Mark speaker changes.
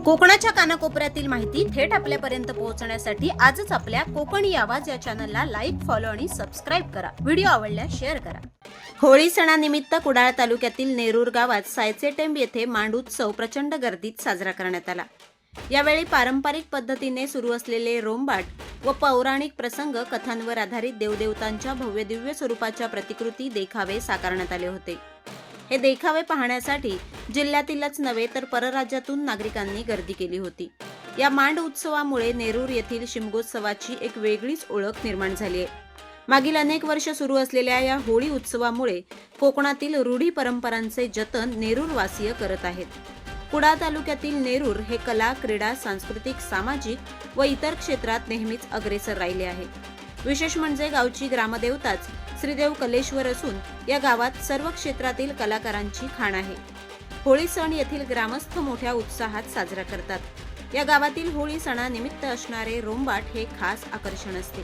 Speaker 1: कोकणाच्या कानाकोपऱ्यातील माहिती थेट आपल्यापर्यंत पोहोचण्यासाठी आजच आपल्या कोकणी आवाज या चॅनलला लाईक, फॉलो आणि सबस्क्राईब करा. व्हिडिओ आवडल्यास शेअर करा. होळी सणानिमित्त कुडाळ तालुक्यातील नेरूर गावात सायचे टेंब येथे मांड उत्सव प्रचंड गर्दीत साजरा करण्यात आला. यावेळी पारंपरिक पद्धतीने सुरू असलेले रोंबाट व पौराणिक प्रसंग, कथांवर आधारित देवदेवतांच्या भव्य दिव्य स्वरूपाच्या प्रतिकृती देखावे साकारण्यात आले होते. हे देखावे पाहण्यासाठी जिल्ह्यातीलच नव्हे तर परराज्यातून नागरिकांनी गर्दी केली होती. या मांड उत्सवामुळे नेरूर येथील शिमगोत्सवाची एक वेगळीच ओळख निर्माण झाली आहे. मागील अनेक वर्ष सुरू असलेल्या या होळी उत्सवामुळे कोकणातील रूढी परंपरांचे जतन नेरूरवासीय करत आहेत. कुडाळ तालुक्यातील नेरूर हे कला, क्रीडा, सांस्कृतिक, सामाजिक व इतर क्षेत्रात नेहमीच अग्रेसर राहिले आहे. विशेष म्हणजे गावची ग्रामदेवताच श्रीदेव कलेश्वर असून या गावात सर्व क्षेत्रातील कलाकारांची खाण आहे. होळी सण येथील ग्रामस्थ मोठ्या उत्साहात साजरा करतात. या गावातील होळी सणानिमित्त असणारे रोंबाट हे खास आकर्षण असते.